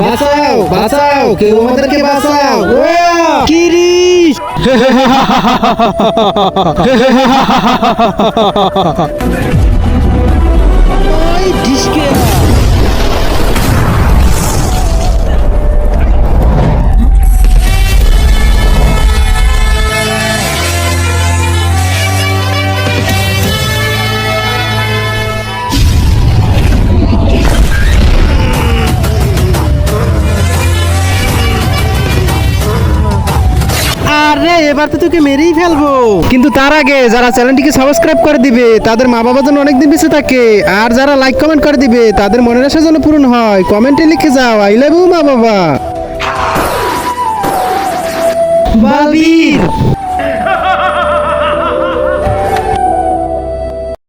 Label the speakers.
Speaker 1: বাঁচাও বাঁচাও, কেউ আমাদেরকে বাঁচাও। কিরিশ, ওই ডিশকে আরে এবার তো তোকে মেরেই ফেলবো, কিন্তু তার আগে যারা চ্যানেলটিকে সাবস্ক্রাইব করে দিবে তাদের মা বাবা যেন অনেকদিন বেঁচে থাকে, আর যারা লাইক কমেন্ট করে দিবে তাদের মনের আশা যেন পূরণ হয়। কমেন্টে লিখে যাও আই লাভ ইউ মা বাবা। বালবীর।